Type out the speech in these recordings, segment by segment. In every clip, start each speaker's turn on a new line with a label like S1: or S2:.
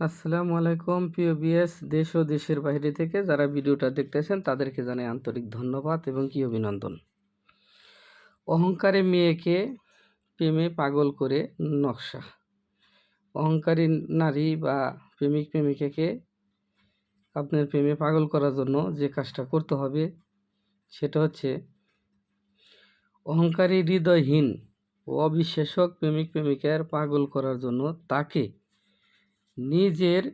S1: আসসালামু আলাইকুম প্রিয় বিএস দেশ ও দেশের বাইরে থেকে যারা ভিডিওটা দেখতেছেন তাদেরকে জানাই আন্তরিক ধন্যবাদ এবং কি অভিনন্দন। অহংকারে মেয়েকে প্রেমে পাগল করে নকশা। অহংকারী নারী বা প্রেমিক প্রেমিকাকে আপনার প্রেমে পাগল করার জন্য যে কাজটা করতে হবে সেটা হচ্ছে অহংকারী হৃদয়হীন ও অবিশ্বাসক প্রেমিক প্রেমিকার পাগল করার জন্য তাকে নিজের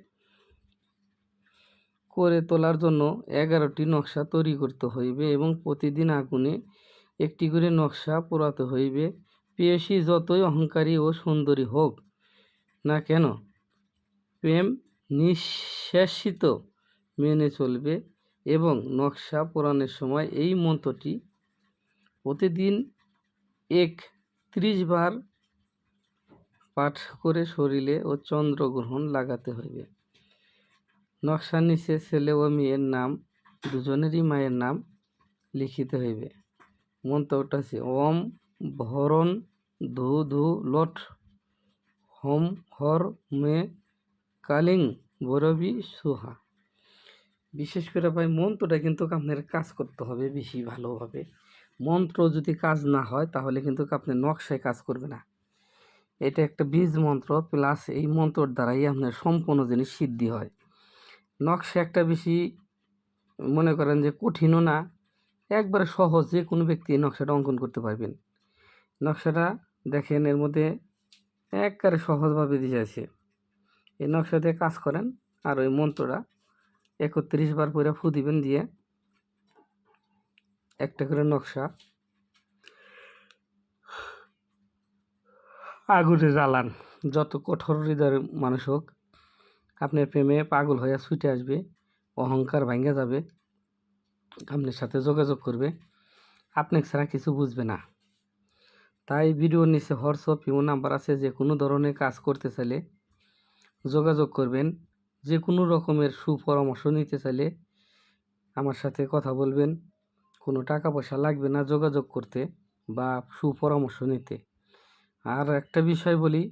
S1: করে তোলার জন্য 11টি নকশা তৈরি করতে হইবে এবং প্রতিদিন আগুনে একটি করে নকশা পোড়াতে হইবে। প্রেয়সী যতই অহংকারী ও সুন্দরী হোক না কেন প্রেম নিঃশেষিত মেনে চলবে এবং নকশা পোড়ানোর সময় এই মন্ত্রটি প্রতিদিন 31 বার পাঠ করে শরীরে ও চন্দ্রগ্রহণ লাগাতে হইবে। নকশার নিচে ছেলে ও মেয়ের নাম দুজনেরই মায়ের নাম লিখিতে হইবে। মন্ত্রটা আছে ওম ভরণ ধু ধু লট হোম হর মে কালিং ভৈরবী সুহা। বিশেষ করে ভাই মন্ত্রটা কিন্তু আপনার কাজ করতে হবে বেশি ভালোভাবে। মন্ত্র যদি কাজ না হয় তাহলে কিন্তু আপনার নকশায় কাজ করবে না। এটা একটা বীজ মন্ত্র প্লাস এই মন্ত্রর দ্বারাই আপনার সম্পূর্ণ জিনিস সিদ্ধি হয়। নকশা একটা বেশি মনে করেন যে কঠিনও না, একবারে সহজ, যে কোনো ব্যক্তি এই নকশাটা অঙ্কন করতে পারবেন। নকশাটা দেখেন এর মধ্যে একবারে সহজভাবে দিয়ে আছে। এই নকশাতে কাজ করেন আর ওই মন্ত্রটা 31 বার পরে ফু দিবেন, দিয়ে একটা করে নকশা আগুনে জ্বালান। যত কঠোর হৃদয়ের মানুষ হোক আপনার প্রেমে পাগল হয়ে ছুটে আসবে, অহংকার ভাঙ্গা যাবে, আপনার সাথে যোগাযোগ করবে, আপনাকে ছাড়া কিছু বুঝবে না। তাই ভিডিওর নিচে হোয়াটসঅ্যাপ ইমো নাম্বার আছে, যে কোনো ধরনের কাজ করতে চাইলে যোগাযোগ করবেন। যে কোনো রকমের সুপরামর্শ নিতে চাইলে আমার সাথে কথা বলবেন। কোনো টাকা পয়সা লাগবে না যোগাযোগ করতে বা সুপরামর্শ নিতে। আর একটা বিষয় বলি,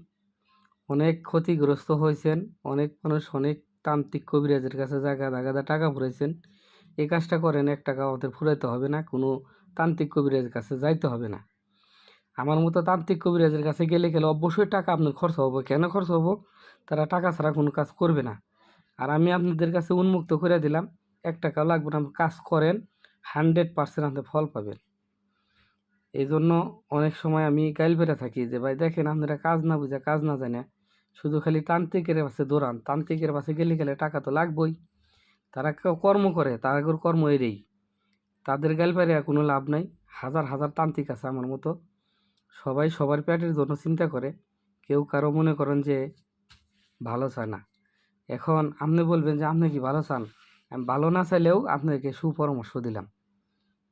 S1: অনেক ক্ষতিগ্রস্ত হয়েছেন, অনেক মানুষ অনেক তান্ত্রিক কবিরাজের কাছে জায়গা টাকা ফুরাইছেন। এই কাজটা করেন, 1 টাকা আমাদের ফুরাইতে হবে না, কোনো তান্ত্রিক কবিরাজের কাছে যাইতে হবে না। আমার মতো তান্ত্রিক কবিরাজের কাছে গেলে অবশ্যই টাকা আপনার খরচ হবো। কেন খরচ হবো? তারা টাকা ছাড়া কোনো কাজ করবে না। আর আমি আপনাদের কাছে উন্মুক্ত করে দিলাম, 1 টাকাও লাগবে না, কাজ করেন, 100% আপনি ফল পাবেন। এই জন্য অনেক সময় আমি গাইল বেড়ে থাকি যে ভাই দেখেন আপনারা কাজ না বুঝে কাজ না জানে শুধু খালি তান্ত্রিকের পাশে দৌড়ান। তান্ত্রিকের পাশে গেলে টাকা তো লাগবেই। তারা কেউ কর্ম করে, তারা কর্ম এরেই, তাদের গাইল বেড়ে কোনো লাভ নাই। হাজার হাজার তান্ত্রিক আছে আমার মতো, সবাই সবার পেটের জন্য চিন্তা করে, কেউ কারো মনে করেন যে ভালো চায় না। এখন আপনি বলবেন যে আপনি কি ভালো চান? আমি ভালো না চাইলেও আপনাকে সুপরামর্শ দিলাম।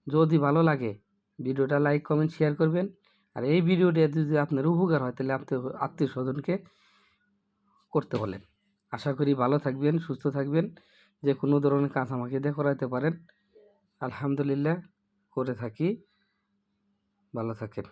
S1: যদি ভালো লাগে ভিডিওটা লাইক কমেন্ট শেয়ার করবেন। আর এই ভিডিওটা যদি আপনার উপকার হয় তাহলে আপনি আত্মীয় স্বজনকে করতে বলেন। আশা করি ভালো থাকবেন, সুস্থ থাকবেন। যে কোনো ধরনের কাজ আমাকে দিয়ে করাতে পারেন। আলহামদুলিল্লাহ করে থাকি। ভালো থাকেন।